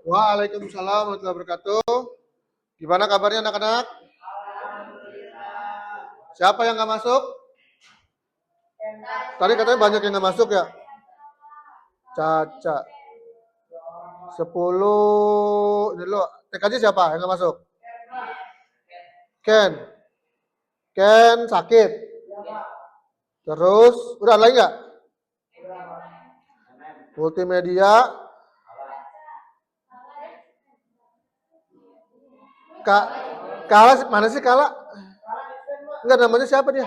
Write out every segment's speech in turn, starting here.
Waalaikumsalam warahmatullahi wabarakatuh. Gimana kabarnya anak-anak? Siapa yang nggak masuk? Tadi katanya banyak yang nggak masuk ya? Caca. 10. Ini dulu. TKJ siapa yang nggak masuk? Ken. Ken sakit. Terus, udah lagi nggak? Multimedia. Kak, Kala mana sih Kala? Enggak, namanya siapa dia?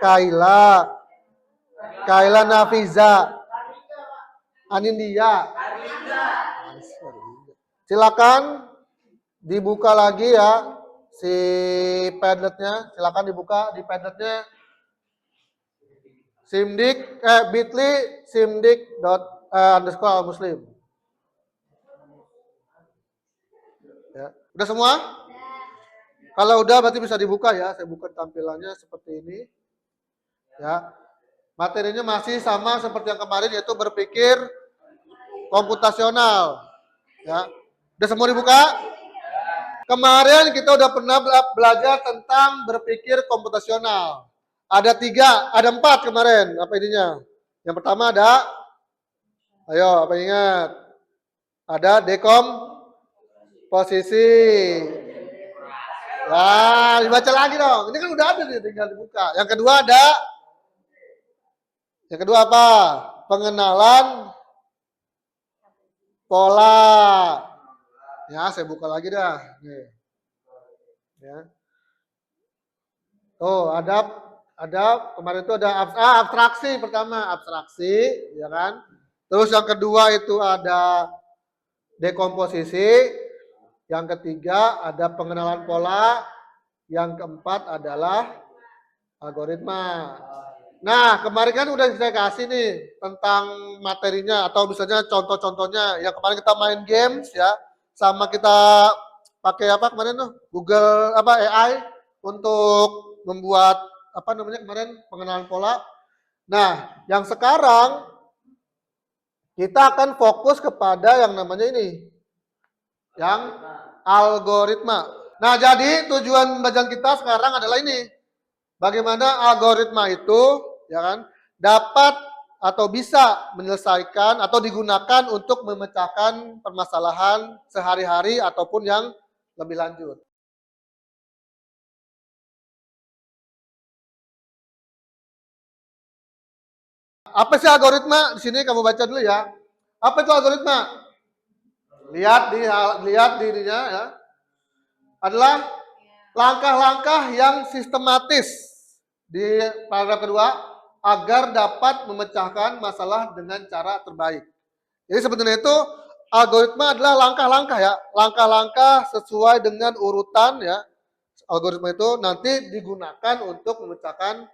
Kaila. Kaila Nafiza. Anindya. Silakan dibuka lagi ya si Padletnya. Silakan dibuka di Padletnya. Simdik bit.ly simdik._muslim. Ya. Udah semua? Kalau udah berarti bisa dibuka ya. Saya buka tampilannya seperti ini. Ya. Materinya masih sama seperti yang kemarin, yaitu berpikir komputasional. Ya. Udah semua dibuka? Kemarin kita udah pernah belajar tentang berpikir komputasional. Ada 4 kemarin. Apa ininya? Yang pertama ada, ayo apa ingat? Ada dekomposisi. Nah, dibaca lagi dong. Ini kan udah ada nih, tinggal dibuka. Yang kedua apa? Pengenalan pola. Ya, saya buka lagi dah. Nih. Ya. Oh, ada kemarin itu ada abstraksi pertama, abstraksi, ya kan? Terus yang kedua itu ada dekomposisi, yang ketiga ada pengenalan pola, yang keempat adalah algoritma. Nah, kemarin kan udah saya kasih nih tentang materinya atau misalnya contoh-contohnya. Yang kemarin kita main games ya, sama kita pakai apa kemarin tuh? Google AI untuk membuat apa namanya kemarin pengenalan pola. Nah, yang sekarang kita akan fokus kepada yang namanya ini. Yang algoritma. Nah, jadi tujuan pembelajaran kita sekarang adalah ini. Bagaimana algoritma itu ya kan dapat atau bisa menyelesaikan atau digunakan untuk memecahkan permasalahan sehari-hari ataupun yang lebih lanjut. Apa sih algoritma? Di sini kamu baca dulu ya. Apa itu algoritma? Lihat dirinya ya. Adalah langkah-langkah yang sistematis di paragraf kedua agar dapat memecahkan masalah dengan cara terbaik. Jadi sebetulnya itu algoritma adalah langkah-langkah ya, langkah-langkah sesuai dengan urutan ya. Algoritma itu nanti digunakan untuk memecahkan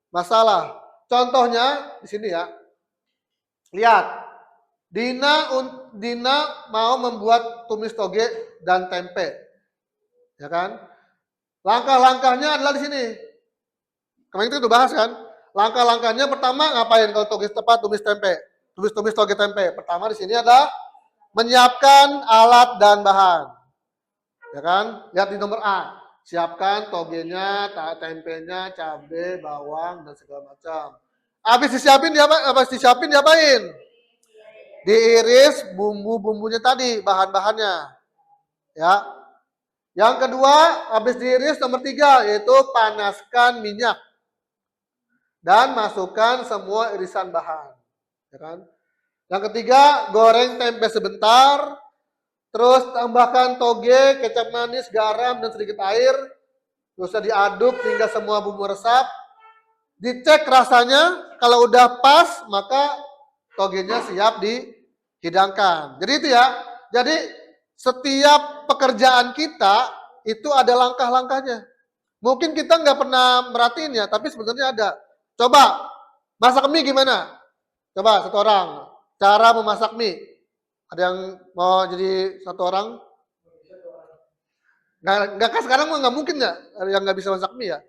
masalah. Contohnya di sini ya. Lihat, Dina mau membuat tumis toge dan tempe. Ya kan? Langkah-langkahnya adalah di sini. Kemarin itu udah bahas kan? Langkah-langkahnya pertama ngapain kalau tumis tempe? Tumis toge tempe. Pertama di sini ada menyiapkan alat dan bahan. Ya kan? Lihat di nomor A. Siapkan togenya, tempenya, cabai, bawang dan segala macam. Habis disiapin diapain? Diiris bumbu-bumbunya tadi, bahan-bahannya. Ya. Yang kedua, habis diiris nomor 3 yaitu panaskan minyak dan masukkan semua irisan bahan. Ya kan? Yang ketiga, goreng tempe sebentar, terus tambahkan toge, kecap manis, garam dan sedikit air. Terus diaduk hingga semua bumbu resap. Dicek rasanya, kalau udah pas, maka togenya siap dihidangkan. Jadi itu ya. Jadi setiap pekerjaan kita itu ada langkah-langkahnya. Mungkin kita nggak pernah merhatiin ya, tapi sebenarnya ada. Coba masak mie gimana? Coba satu orang. Cara memasak mie. Ada yang mau jadi satu orang? Nggak kan sekarang nggak mungkin ya, yang nggak bisa masak mie ya.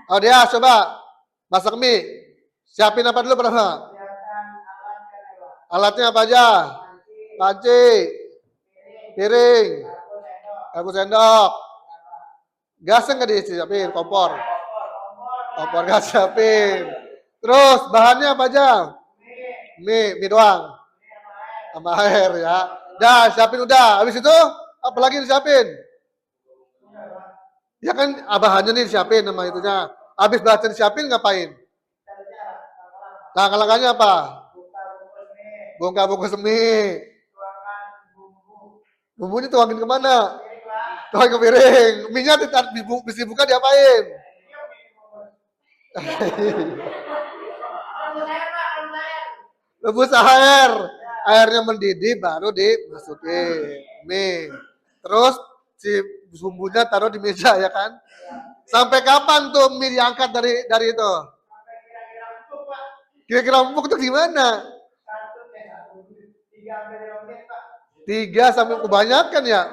Oh dia coba masak mie. Siapin apa dulu pertama? Alatnya apa aja? Panci, piring, garpu sendok. Gasnya nggak disiapin, kompor. Kompor gas siapin. Terus bahannya apa aja? Mie doang. Sama air ya. Dah, siapin udah. Habis itu apa lagi disiapin? Ya kan bahannya nih disiapin sama itunya. Habis bahan disiapin ngapain? Langkah-langkahnya apa? Bongkar bungkus mie. Bumbunya tuangin kemana? Tuangin ke piring. Mie-nya dibuka diapain? Rebus air. Airnya mendidih baru dimasukin mie. Terus si bumbunya taruh di meja ya kan? Sampai kapan tuh mie diangkat dari itu? Kira-kira empuk tuh gimana? 3 sampai kebanyakan ya?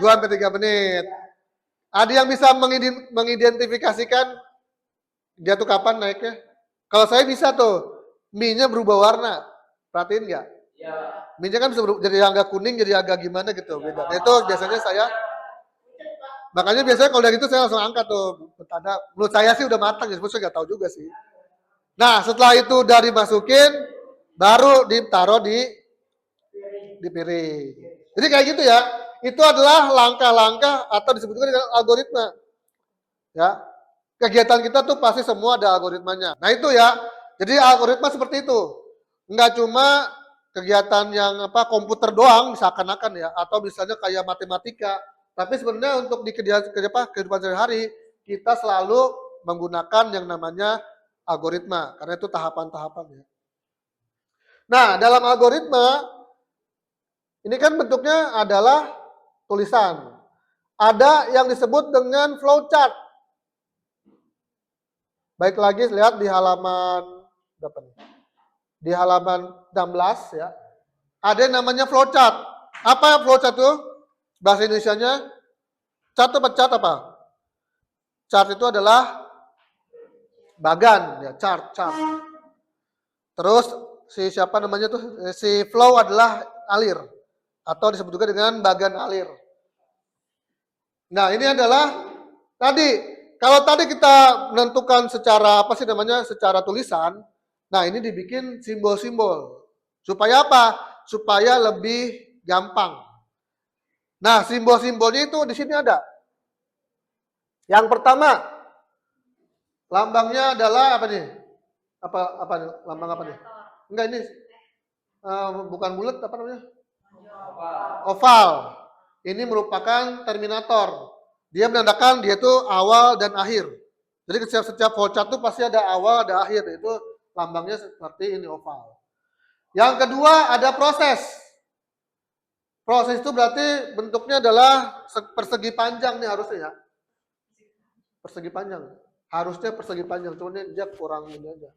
2 sampai 3 menit. Ada yang bisa mengidentifikasikan dia tuh kapan naiknya? Kalau saya bisa tuh, mie-nya berubah warna. Perhatiin nggak? Mie-nya kan bisa berubah, jadi agak kuning, jadi agak gimana gitu. Beda. Nah, itu biasanya saya, makanya biasanya kalau dari itu saya langsung angkat tuh. Tanda, menurut saya sih udah matang, ya saya nggak tahu juga sih. Nah, setelah itu udah dimasukin, baru ditaruh di piring. Jadi kayak gitu ya. Itu adalah langkah-langkah atau disebut juga dengan algoritma. Ya. Kegiatan kita tuh pasti semua ada algoritmanya. Nah, itu ya. Jadi algoritma seperti itu. Enggak cuma kegiatan yang komputer doang seakan-akan ya, atau misalnya kayak matematika. Tapi sebenarnya untuk di kehidupan sehari-hari kita selalu menggunakan yang namanya algoritma karena itu tahapan-tahapannya. Nah, dalam algoritma ini kan bentuknya adalah tulisan. Ada yang disebut dengan flowchart. Baik lagi lihat di halaman berapa nih? Di halaman 16 ya. Ada yang namanya flowchart. Apa flowchart itu? Bahasa Indonesianya chart apa chart apa? Chart itu adalah bagan ya, chart. Terus siapa namanya tuh? Si flow adalah alir atau disebut juga dengan bagan alir. Nah, ini adalah tadi kalau tadi kita menentukan secara secara tulisan, nah ini dibikin simbol-simbol. Supaya apa? Supaya lebih gampang. Nah, simbol-simbolnya itu di sini ada. Yang pertama, lambangnya adalah apa nih? Apa lambang apa nih? Enggak ini bukan bulat apa namanya? Oval. Ini merupakan terminator. Dia menandakan dia itu awal dan akhir. Jadi setiap flowchart itu pasti ada awal, ada akhir. Itu lambangnya seperti ini oval. Yang kedua ada proses. Proses itu berarti bentuknya adalah persegi panjang nih harusnya ya. Persegi panjang. Harusnya persegi panjang, cuman dia kurang ini aja.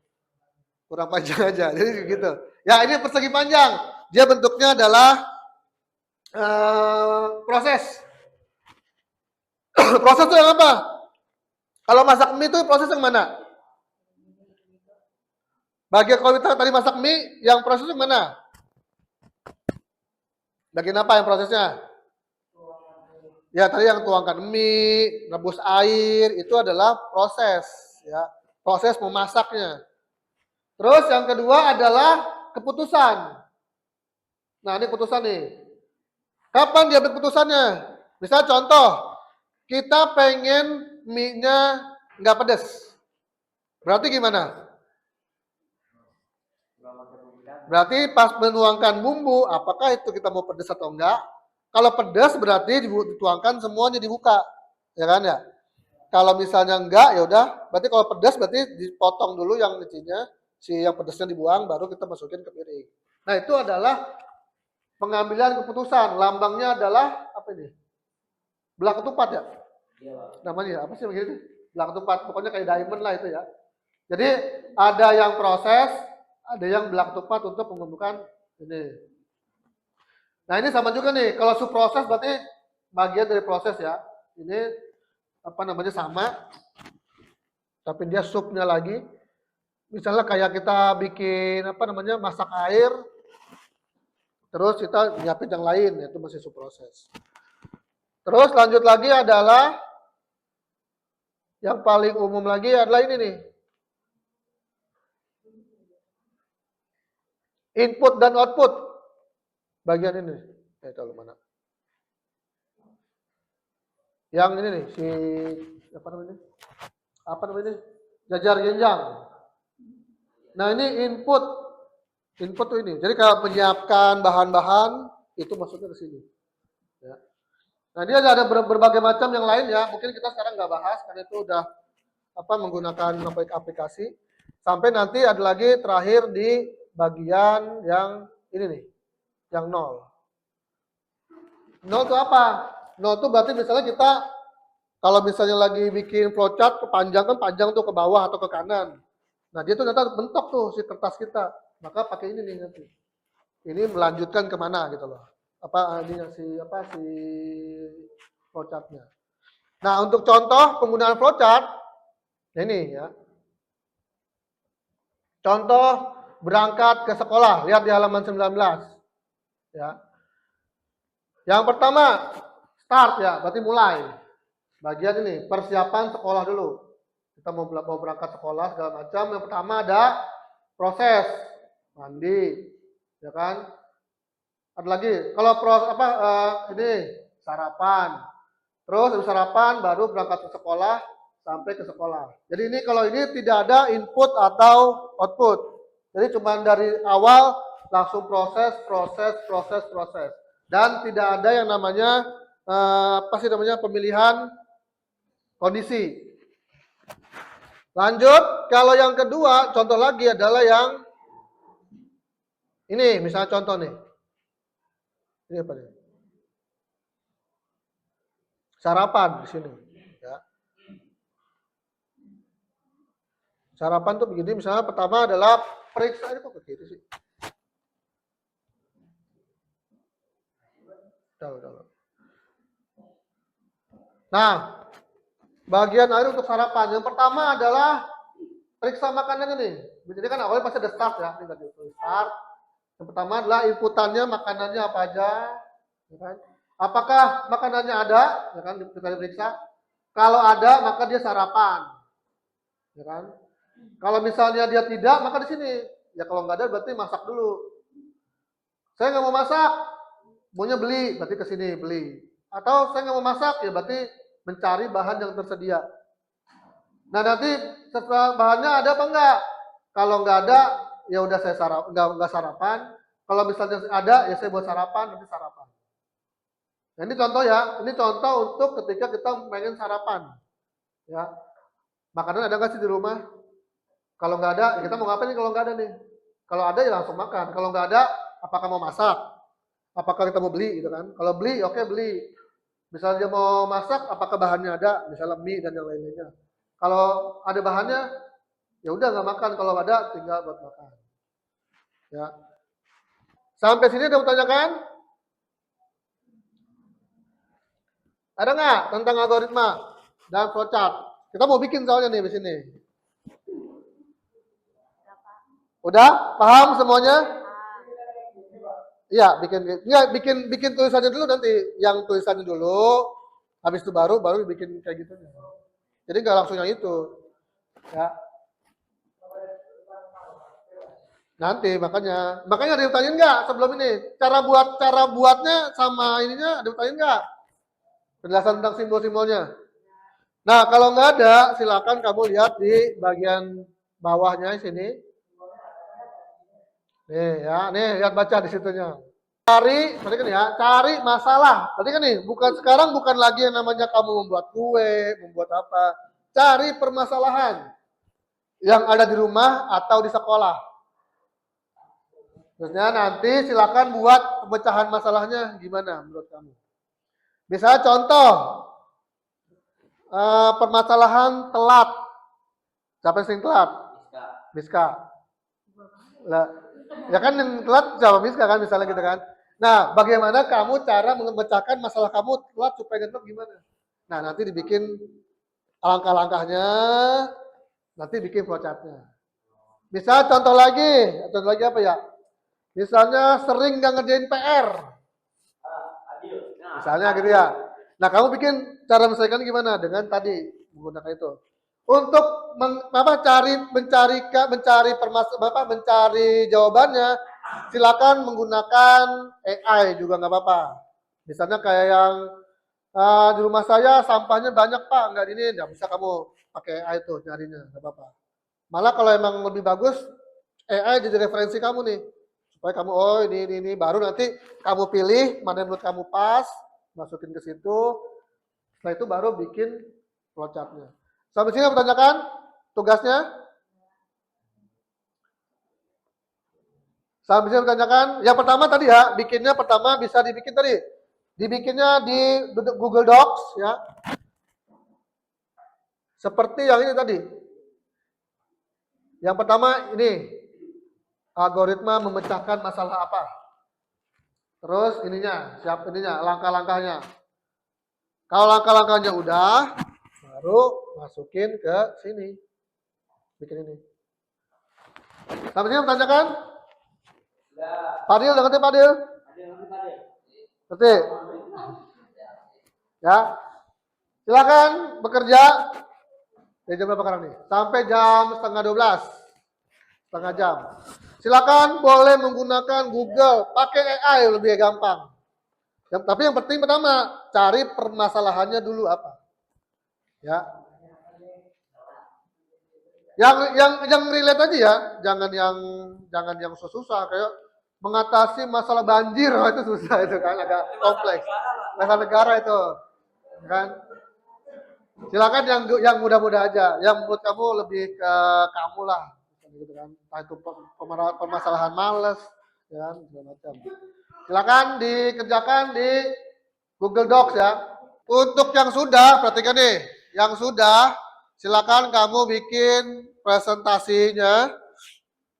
Kurang panjang aja. Jadi gitu. Ya, ini persegi panjang. Dia bentuknya adalah proses. Proses itu yang apa? Kalau masak mie itu proses yang mana? Kalau kita tadi masak mie, yang proses yang mana? Bagian apa yang prosesnya? Ya tadi yang tuangkan mie, rebus air, itu adalah proses. Ya, proses memasaknya. Terus yang kedua adalah keputusan. Nah ini keputusan nih. Kapan dia keputusannya? Misal contoh, kita pengen mie-nya nggak pedas. Berarti gimana? Berarti pas menuangkan bumbu, apakah itu kita mau pedas atau enggak? Kalau pedas berarti dituangkan semuanya dibuka, ya kan ya? Kalau misalnya enggak, ya udah. Berarti kalau pedas berarti dipotong dulu yang icinya, yang pedasnya dibuang, baru kita masukin ke piring. Nah itu adalah pengambilan keputusan. Lambangnya adalah apa ini? Belah ketupat ya? Namanya apa sih begitu? Belah ketupat. Pokoknya kayak diamond lah itu ya. Jadi ada yang proses, ada yang belah ketupat untuk membentukkan ini. Nah ini sama juga nih. Kalau subproses berarti bagian dari proses ya. Ini apa namanya sama, tapi dia supnya lagi. Misalnya kayak kita bikin apa namanya masak air, terus kita nyiapin yang lain, itu masih subproses. Terus lanjut lagi adalah yang paling umum lagi adalah ini nih, input dan output. Bagian ini, tahu mana? Yang ini nih, si apa namanya? Apa namanya? Jajar genjang. Nah ini input tuh ini. Jadi kalau menyiapkan bahan-bahan itu masuknya ke sini. Ya. Nah dia ada berbagai macam yang lain ya. Mungkin kita sekarang nggak bahas karena itu udah apa menggunakan aplikasi. Sampai nanti ada lagi terakhir di bagian yang ini nih, yang 0. 0 itu apa? 0 itu berarti misalnya kita kalau misalnya lagi bikin flowchart panjang tuh ke bawah atau ke kanan. Nah dia tuh ternyata bentuk tuh si kertas kita. Maka pakai ini nih nanti. Ini melanjutkan kemana gitu loh. Apa ini si flowchartnya. Nah untuk contoh penggunaan flowchart, ini ya. Contoh berangkat ke sekolah, lihat di halaman 19. Ya. Yang pertama start ya, berarti mulai. Bagian ini persiapan sekolah dulu. Kita mau berangkat sekolah segala macam. Yang pertama ada proses mandi, ya kan? Ada lagi. Kalau ini sarapan. Terus habis sarapan baru berangkat ke sekolah sampai ke sekolah. Jadi ini kalau ini tidak ada input atau output. Jadi cuma dari awal langsung proses. Dan tidak ada yang namanya pemilihan kondisi. Lanjut, kalau yang kedua, contoh lagi adalah yang ini, misalnya contoh nih. Ini apa nih? Sarapan di sini. Ya. Sarapan tuh begini, misalnya pertama adalah periksa, ini kok ke kiri sih? Nah, bagian akhir untuk sarapan. Yang pertama adalah periksa makanannya nih. Jadi kan awalnya pasti ada start ya. Ini tadi start. Yang pertama adalah inputannya makanannya apa aja. Ya kan? Apakah makanannya ada? Ya kan kita periksa. Kalau ada maka dia sarapan. Ya kan? Kalau misalnya dia tidak maka di sini. Ya kalau nggak ada berarti masak dulu. Saya nggak mau masak, maunya beli, berarti ke sini beli. Atau saya nggak mau masak, ya berarti mencari bahan yang tersedia. Nah nanti setelah bahannya ada apa enggak? Kalau nggak ada, ya udah saya nggak sarapan. Kalau misalnya ada, ya saya buat sarapan, nanti sarapan. Nah ini contoh ya, ini contoh untuk ketika kita pengen sarapan. Ya, makanan ada nggak sih di rumah? Kalau nggak ada, kita mau ngapain nih kalau nggak ada nih? Kalau ada ya langsung makan. Kalau nggak ada, apakah mau masak? Apakah kita mau beli gitu kan? Kalau beli, oke beli. Misalnya mau masak, apakah bahannya ada? Misalnya mie dan yang lain-lainnya. Kalau ada bahannya, ya udah nggak makan. Kalau ada, tinggal buat makan. Ya. Sampai sini ada pertanyaan? Ada nggak tentang algoritma dan flowchart? Kita mau bikin soalnya nih di sini. Udah paham semuanya? Iya, bikin tulisannya dulu nanti. Yang tulisannya dulu, habis itu baru bikin kayak gitu. Jadi nggak langsung yang itu. Ya. Nanti makanya ada yang tanyain nggak sebelum ini? Cara buatnya sama ininya ada yang tanyain nggak? Penjelasan tentang simbol-simbolnya. Nah, kalau nggak ada, silakan kamu lihat di bagian bawahnya sini. Nih ya, nih lihat baca di situnya. Cari, berarti kan ya, cari masalah. Berarti kan nih, sekarang bukan lagi yang namanya kamu membuat kue, membuat apa. Cari permasalahan yang ada di rumah atau di sekolah. Terusnya nanti silakan buat pemecahan masalahnya gimana menurut kamu. Misalnya contoh, permasalahan telat. Siapa yang sering telat? Miska. Lah, ya kan yang telat siapa Miska kan misalnya gitu kan. Nah, bagaimana kamu cara memecahkan masalah kamu telat supaya tetap gimana? Nah, nanti dibikin langkah-langkahnya, nanti bikin flowchartnya. Misal contoh lagi apa ya? Misalnya sering nggak ngerjain PR. Misalnya gitu ya. Nah, kamu bikin cara menyelesaikan gimana? Dengan tadi menggunakan itu. Untuk mencari jawabannya, silakan menggunakan AI juga nggak apa-apa. Misalnya kayak yang di rumah saya sampahnya banyak Pak, nggak ini, nggak bisa kamu pakai AI itu nyarinya, nggak apa-apa. Malah kalau emang lebih bagus, AI jadi referensi kamu nih, supaya kamu oh ini baru nanti kamu pilih mana yang menurut kamu pas, masukin ke situ. Setelah itu baru bikin flowchartnya. Sampai sini pertanyakan tugasnya? Sampai sini pertanyakan. Yang pertama tadi ya, bikinnya pertama bisa dibikin tadi. Dibikinnya di Google Docs ya. Seperti yang ini tadi. Yang pertama ini algoritma memecahkan masalah apa. Terus ininya, langkah-langkahnya. Kalau langkah-langkahnya udah, baru masukin ke sini. Bikin ini. Sampai sini tanyakan? Padil, udah ngerti Padil? Ngerti? Ya. Silakan bekerja. Dari jam berapa sekarang nih? Sampai jam setengah 12. Setengah jam. Silakan boleh menggunakan Google. Pakai AI lebih gampang. Tapi yang penting pertama, cari permasalahannya dulu apa. Ya. Yang relate aja ya, jangan yang susah kayak mengatasi masalah banjir, itu susah itu kan agak kompleks. Masalah negara itu, kan. Silakan yang mudah-mudah aja, yang menurut kamu lebih ke kamu lah, gitu kan. Entah itu permasalahan males, ya kan, segala macam. Silakan dikerjakan di Google Docs ya. Untuk yang sudah, perhatikan nih, yang sudah, silakan kamu bikin presentasinya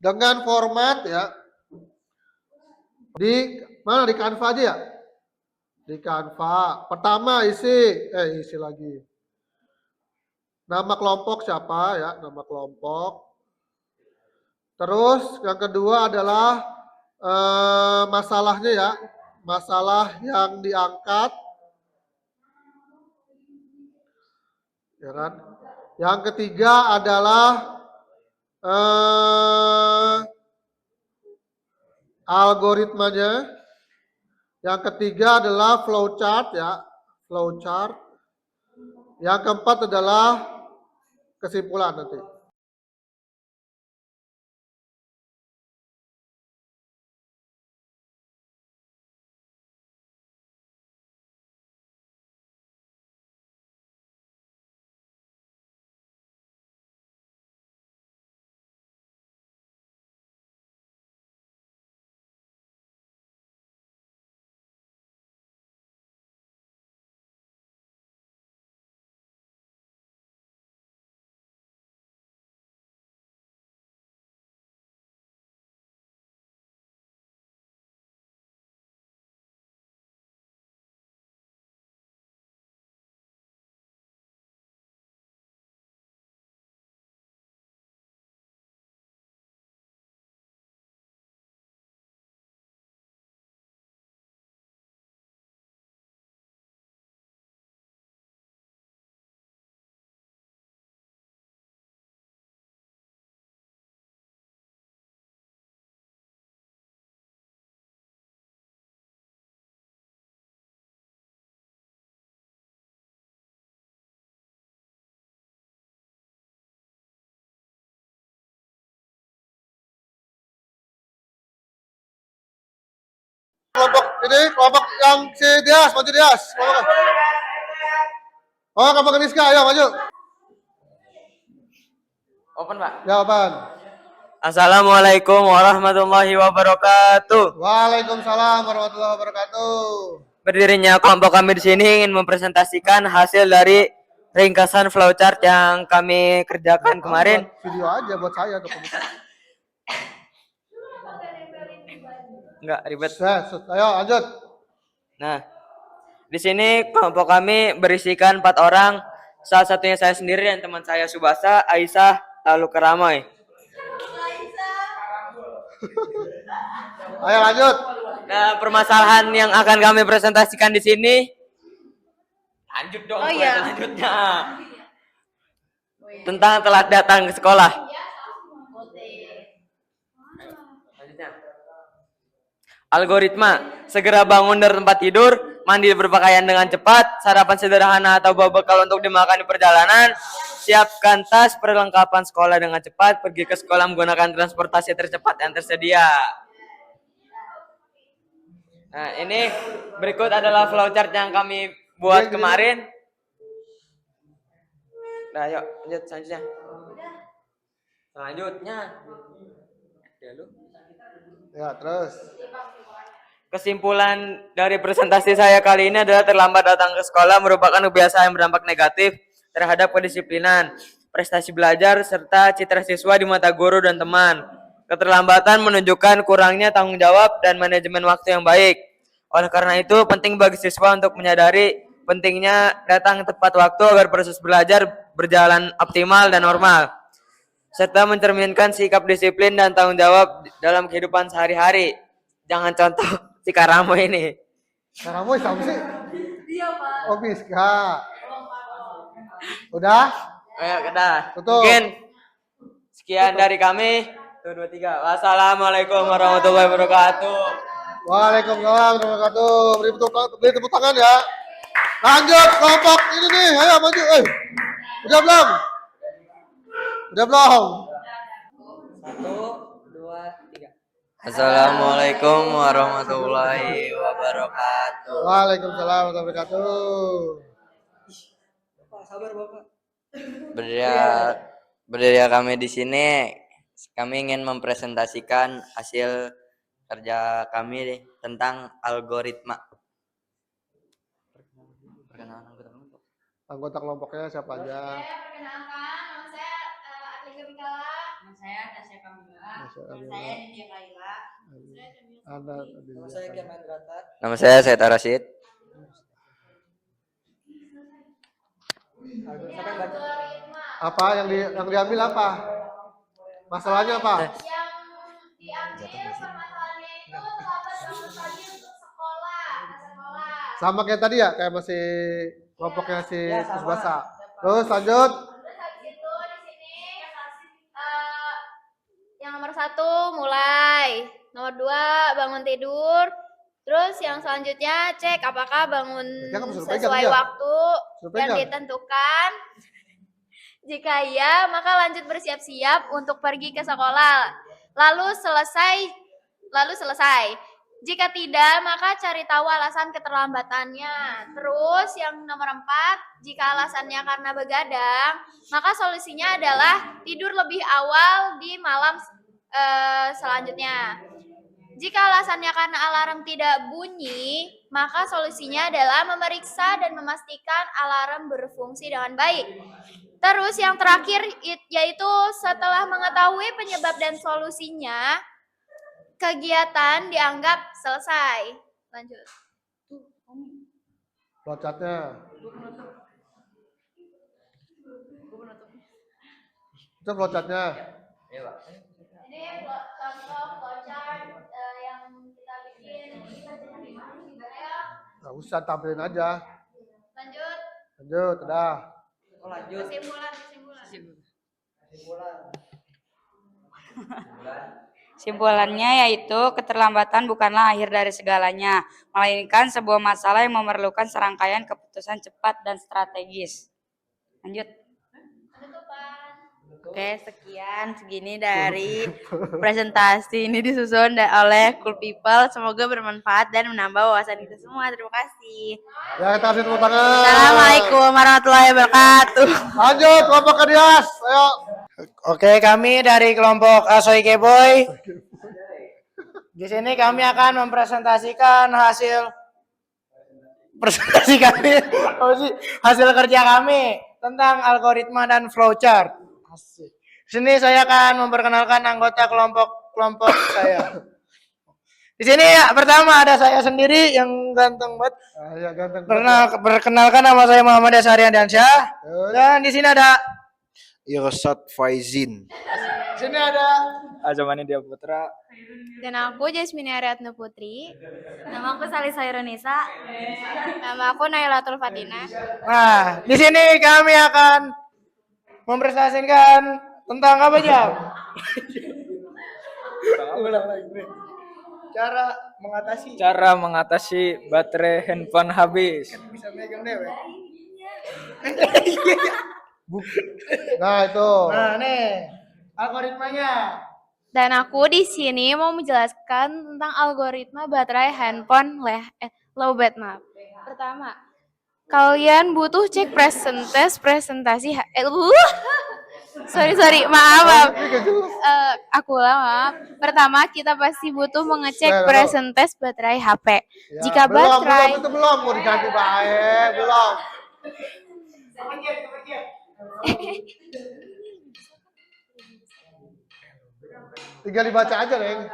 dengan format ya. Di mana di Canva aja ya? Di Canva. Pertama isi lagi. Nama kelompok siapa ya? Nama kelompok. Terus yang kedua adalah masalahnya ya. Masalah yang diangkat. Ya kan? Yang ketiga adalah algoritmanya. Yang ketiga adalah flowchart ya, flowchart. Yang keempat adalah kesimpulan nanti. Kelompok yang si Dias, maju Dias. Oh, kelompok Rizka, ayo maju. Open, Pak. Jawaban. Assalamualaikum warahmatullahi wabarakatuh. Waalaikumsalam warahmatullahi wabarakatuh. Berdirinya kelompok kami di sini ingin mempresentasikan hasil dari ringkasan flowchart yang kami kerjakan kemarin. Video aja buat saya tuh. Enggak ribet. Ayo lanjut. Nah, di sini kelompok kami berisikan 4 orang. Salah satunya saya sendiri dan teman saya Subasa, Aisyah, lalu Keramoy. Ayo lanjut. Nah, permasalahan yang akan kami presentasikan di sini. Lanjut dong. Selanjutnya. Tentang telat datang ke sekolah. Algoritma, segera bangun dari tempat tidur, mandi berpakaian dengan cepat, sarapan sederhana atau bawa bekal untuk dimakan di perjalanan, siapkan tas perlengkapan sekolah dengan cepat, pergi ke sekolah menggunakan transportasi tercepat yang tersedia. Nah, ini berikut adalah flowchart yang kami buat kemarin. Nah, yuk lanjut selanjutnya. Ya, terus. Kesimpulan dari presentasi saya kali ini adalah terlambat datang ke sekolah merupakan kebiasaan yang berdampak negatif terhadap kedisiplinan, prestasi belajar, serta citra siswa di mata guru dan teman. Keterlambatan menunjukkan kurangnya tanggung jawab dan manajemen waktu yang baik. Oleh karena itu, penting bagi siswa untuk menyadari pentingnya datang tepat waktu agar proses belajar berjalan optimal dan normal, serta mencerminkan sikap disiplin dan tanggung jawab dalam kehidupan sehari-hari. Jangan contoh si Karamo ini. Karamo siapa sih? Iya, Pak. Oh, Miska. Udah? Ayo, udah. Tutup. Mungkin sekian dari kami. 1, 2, 3. Wassalamualaikum warahmatullahi wabarakatuh. Waalaikumsalam warahmatullahi wabarakatuh. Beri tepuk tangan ya. Lanjut kelompok ini nih. Ayo maju. Udah belum? Udah belum? 1, 2, 3. Assalamualaikum warahmatullahi wabarakatuh. Waalaikumsalam warahmatullahi wabarakatuh. Sabar Bapak. Berdiri kami di sini, kami ingin mempresentasikan hasil kerja kami tentang algoritma. Perkenalan Anggota kelompoknya siapa aja? Perkenalkan, nama saya Atlika Mikala. Nama saya Tasya Kamila. Nama saya Dinja Kaila. Nama saya Kemal Ratat. Nama saya Said Arasid. Apa yang diambil apa? Masalahnya apa? Yang diambil permasalahannya itu terlambat bangun pagi untuk sekolah. Sama kayak tadi ya, kayak masih kelompoknya si Subasa. Terus lanjut. Terus habis itu di sini yang nomor 1 mulai, nomor 2 bangun tidur. Terus yang selanjutnya cek apakah bangun sesuai waktu yang ditentukan. Jika iya, maka lanjut bersiap-siap untuk pergi ke sekolah. Lalu selesai. Jika tidak, maka cari tahu alasan keterlambatannya. Terus yang nomor 4, jika alasannya karena begadang, maka solusinya adalah tidur lebih awal di malam selanjutnya. Jika alasannya karena alarm tidak bunyi, maka solusinya adalah memeriksa dan memastikan alarm berfungsi dengan baik. Terus yang terakhir yaitu setelah mengetahui penyebab dan solusinya, kegiatan dianggap selesai. Lanjut. Flowchartnya. Itu flowchartnya. Ini contoh flowchart yang kita bikin. Nggak usah, tampilin aja. Lanjut, udah. Kesimpulan. Kesimpulannya yaitu keterlambatan bukanlah akhir dari segalanya, melainkan sebuah masalah yang memerlukan serangkaian keputusan cepat dan strategis. Lanjut. Penutupan. Oke, sekian segini dari presentasi ini disusun oleh Cool People. Semoga bermanfaat dan menambah wawasan kita semua. Terima kasih. Ya, kita kasih tepuk tangan. Assalamualaikum warahmatullahi wabarakatuh. Lanjut, kelompok Kedias. Ayo. Oke, kami dari kelompok Asoy Keboy. Di sini kami akan mempresentasikan presentasi kami, hasil kerja kami tentang algoritma dan flowchart. Asik. Di sini saya akan memperkenalkan anggota kelompok saya. Di sini ya, pertama ada saya sendiri yang ganteng banget. Ya, ganteng. Perkenalkan, nama saya Muhammad Asarian Dansyah. Dan di sini ada Irsad Faizin. Di sini ada Azamani Dia Putra. Dan aku Jasmine Ariadna Putri. Nama aku Salisa Ironisa. Nama aku Nailatul Fatina. Nah, di sini kami akan mempresentasikan tentang apa jam? Cara mengatasi baterai handphone habis. Bisa megang deh, we. Nah, itu. Nah, nih algoritmanya. Dan aku di sini mau menjelaskan tentang algoritma baterai handphone lowbat, maaf. Pertama, kalian butuh cek presentasi sorry, maaf. Aku ulang, maaf. Pertama, kita pasti butuh mengecek presentasi baterai HP. Ya, Jika belum, baterai itu belum mau diganti baik, belum. Tinggal dibaca aja, Reng.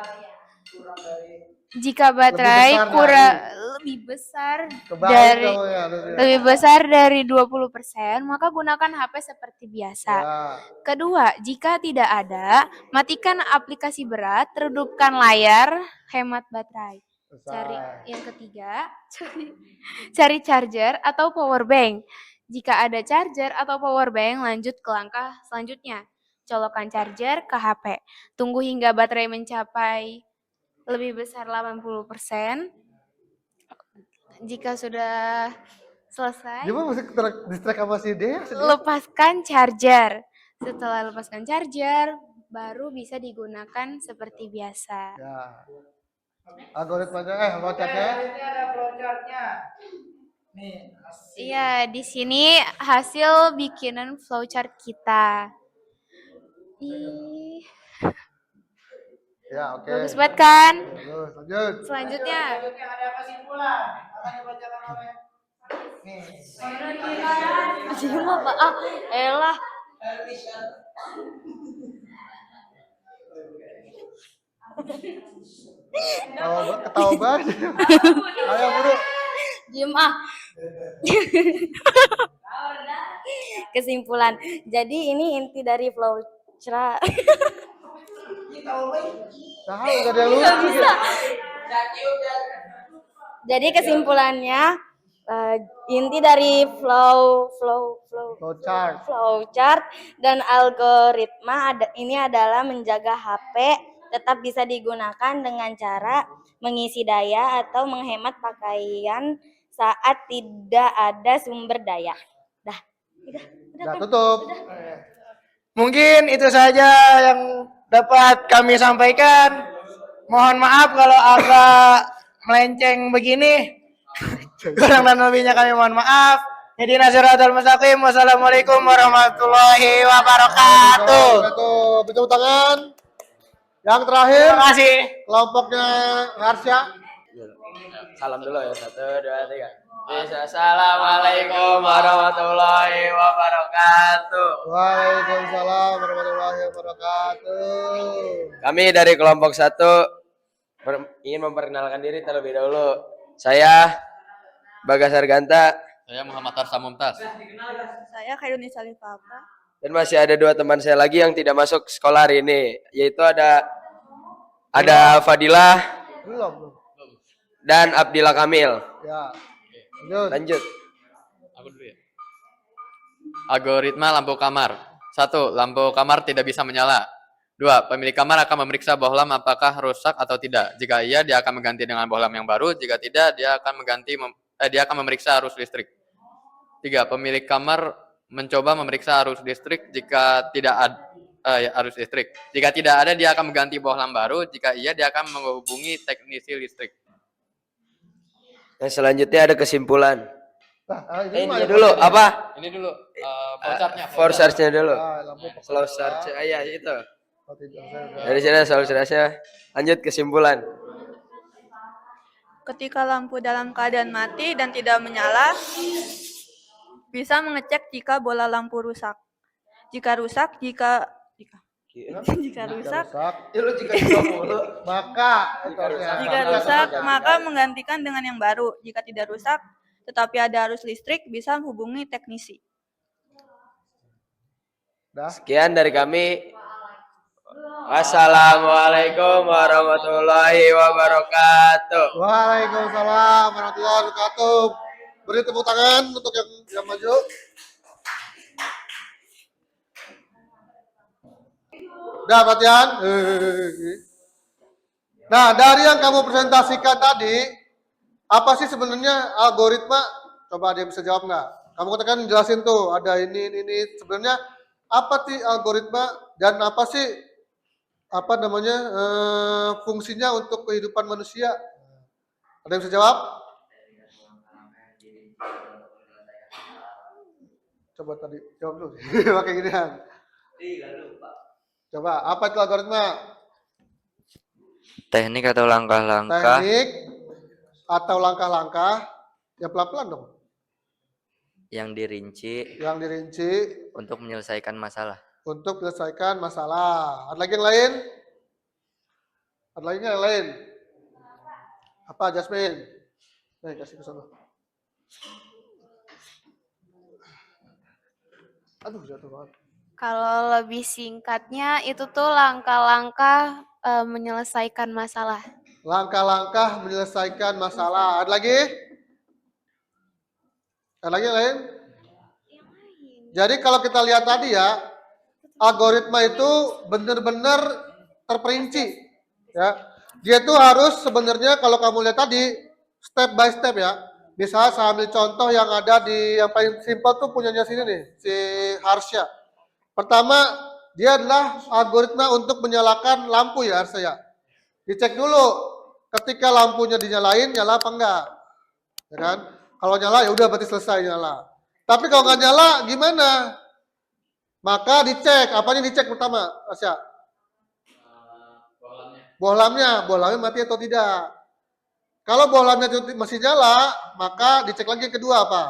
jika baterai lebih besar Kebalik dari kamu ya, harusnya. lebih besar dari 20%, maka gunakan HP seperti biasa. Ya. Kedua, jika tidak ada, matikan aplikasi berat, redupkan layar, hemat baterai. Yang ketiga, cari charger atau power bank. Jika ada charger atau power bank, lanjut ke langkah selanjutnya. Colokkan charger ke HP. Tunggu hingga baterai mencapai lebih besar 80%. Jika sudah selesai, Dia mah mesti distract sama si Dea. lepaskan charger. Setelah lepaskan charger, baru bisa digunakan seperti biasa. Ya. Algoritmanya, flowchartnya. Ini ada flowchartnya. Nih, Iya, di sini hasil bikinan flowchart kita. Ih, Ya, oke. bagus banget kan? Bagus, lanjut. Selanjutnya, ada kesimpulan. Akan dibacakan oleh nih. siapa Pak? Ah, elah. Ketawa banget. Ayo, buru. Diem ah. Kesimpulan. Jadi ini inti dari flowchart. Tahu enggak ada lucu. Jadi kesimpulannya inti dari Flowchart. flowchart dan algoritma ini adalah menjaga HP tetap bisa digunakan dengan cara mengisi daya atau menghemat pakaian saat tidak ada sumber daya. Udah tutup. Mungkin itu saja yang dapat kami sampaikan. Mohon maaf kalau agak melenceng begini. Kurang dan lebihnya kami mohon maaf. Jadi nasiratul mustaqim. Wassalamualaikum warahmatullahi wabarakatuh. Tepuk tangan. Yang terakhir, Terima kasih. kelompoknya Harsya. Salam dulu ya, 1, 2, 3. Assalamualaikum warahmatullahi wabarakatuh. Waalaikumsalam warahmatullahi wabarakatuh. Kami dari kelompok 1 ingin memperkenalkan diri terlebih dahulu. Saya Bagas Arganta. Saya Muhammad Tarsa Mumtaz. Saya Khairuni Salifapa. Dan masih ada 2 teman saya lagi yang tidak masuk sekolah hari ini, yaitu ada Fadilah Belum. dan Abdillah Kamil. Ya. Lanjut. Aku dulu ya. Algoritma lampu kamar. 1. Lampu kamar tidak bisa menyala. 2. Pemilik kamar akan memeriksa bohlam apakah rusak atau tidak. Jika iya, dia akan mengganti dengan bohlam yang baru. Jika tidak, dia akan memeriksa arus listrik. 3. Pemilik kamar mencoba memeriksa arus listrik. Jika tidak arus listrik. Jika tidak ada, dia akan mengganti bohlam baru. Jika iya, dia akan menghubungi teknisi listrik. Yang selanjutnya ada kesimpulan. Nah, Ini dulu apa? Ini dulu flowchartnya. Flowchartnya dulu. lampu Flowchart, ya itu. Oh, tidak, saya udah- Dari sini flowchartnya. Lanjut kesimpulan. Ketika lampu dalam keadaan mati dan tidak menyala, bisa mengecek jika bola lampu rusak. Jika rusak, jika rusak, Lu jika bisa mulu. maka itu harusnya. jika rusak, maka menggantikan dengan yang baru. Jika tidak rusak, tetapi ada arus listrik, bisa hubungi teknisi. Sekian dari kami. Wassalamualaikum warahmatullahi wabarakatuh. Waalaikumsalam warahmatullahi wabarakatuh. Beri tepuk tangan untuk yang maju. Udah perhatian. Nah, dari yang kamu presentasikan tadi, apa sih sebenarnya algoritma? Coba ada yang bisa jawab nggak? Kamu katakan jelasin tuh, ada ini. Sebenarnya apa sih algoritma dan apa sih fungsinya untuk kehidupan manusia? Ada yang bisa jawab? Coba tadi jawab dulu. Pakai ginian. Coba, apa itu algoritma? Teknik atau langkah-langkah Teknik atau langkah-langkah, ya pelan-pelan dong, yang dirinci yang dirinci untuk menyelesaikan masalah. untuk menyelesaikan masalah. Ada lagi yang lain? Ada lagi nggak yang lain? Apa, Jasmine? Nih, kasih ke sana. Aduh, jatuh banget. Kalau lebih singkatnya itu tuh langkah-langkah menyelesaikan masalah. Langkah-langkah menyelesaikan masalah. Ada lagi? Ada lagi yang lain? Jadi kalau kita lihat tadi ya, algoritma itu benar-benar terperinci. Ya, dia itu harus sebenarnya kalau kamu lihat tadi step by step ya. Misalnya saya ambil contoh yang ada di yang paling simpel tuh punyanya sini nih, si Harsha. Pertama, dia adalah algoritma untuk menyalakan lampu ya Harsha ya. Dicek dulu ketika lampunya dinyalain nyala apa enggak. Ya kan? Kalau nyala ya udah berarti selesai nyala. Tapi kalau nggak nyala gimana? Maka dicek, apanya dicek pertama, Asya? Bohlamnya mati atau tidak. Kalau bohlamnya masih nyala, maka dicek lagi yang kedua apa?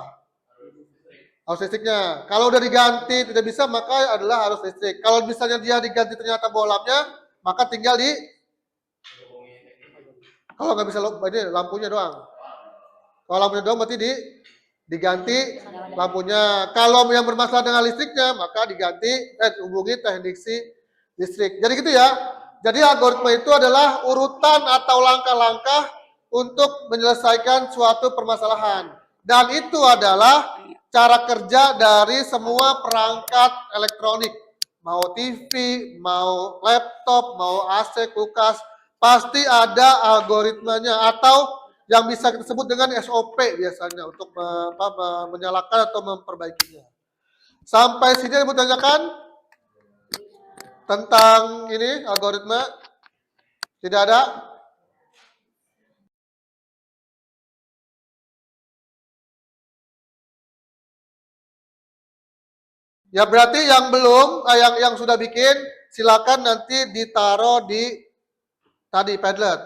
Arus listriknya. Kalau udah diganti tidak bisa, maka adalah arus listrik. Kalau misalnya dia diganti ternyata bohlamnya, maka tinggal kalau nggak bisa ini lampunya doang. Kalau lampunya doang berarti diganti lampunya. Kalau yang bermasalah dengan listriknya, maka diganti hubungi teknisi listrik. Jadi gitu ya. Jadi algoritma itu adalah urutan atau langkah-langkah untuk menyelesaikan suatu permasalahan. Dan itu adalah cara kerja dari semua perangkat elektronik. Mau TV, mau laptop, mau AC, kulkas, pasti ada algoritmanya atau yang bisa kita sebut dengan SOP biasanya untuk menyalakan atau memperbaikinya. Sampai sini yang mau tanyakan tentang ini algoritma? Tidak ada? Ya berarti yang belum, yang sudah bikin, silakan nanti ditaruh di tadi Padlet.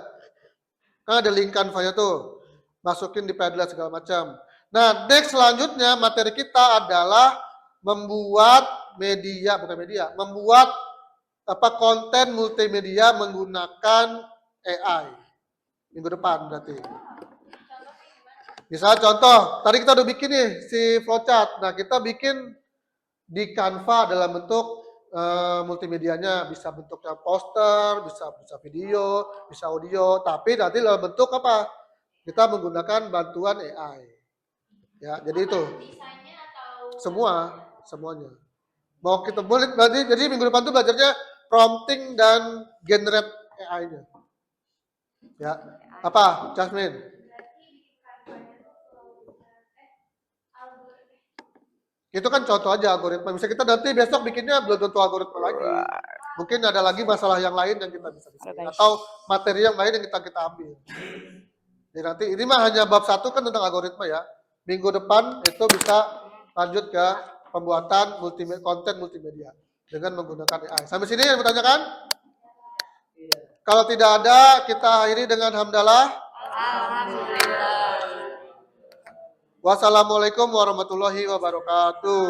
Kan ada link Canva-nya tuh. Masukin di Padlet segala macam. Nah, next selanjutnya materi kita adalah membuat media, bukan media, membuat konten multimedia menggunakan AI. Minggu depan berarti. Misalnya contoh, tadi kita udah bikin nih si flowchart. Nah, kita bikin di Canva dalam bentuk multimedianya, bisa bentuknya poster, bisa video, bisa audio, tapi nanti dalam bentuk apa? Kita menggunakan bantuan AI. Ya, jadi itu. Semuanya. Mau kita boleh berarti jadi minggu depan tuh belajarnya prompting dan generate AI-nya. Ya. Apa, Jasmine? Itu kan contoh aja algoritma. Bisa kita nanti besok bikinnya belum tentu algoritma lagi. Mungkin ada lagi masalah yang lain yang kita bisa atau materi yang lain yang kita ambil. Jadi nanti ini mah hanya bab 1 kan tentang algoritma ya. Minggu depan itu bisa lanjut ke pembuatan konten multimedia dengan menggunakan AI. Sampai sini yang bertanyakan? Kalau tidak ada, kita akhiri dengan hamdalah. Wassalamualaikum warahmatullahi wabarakatuh.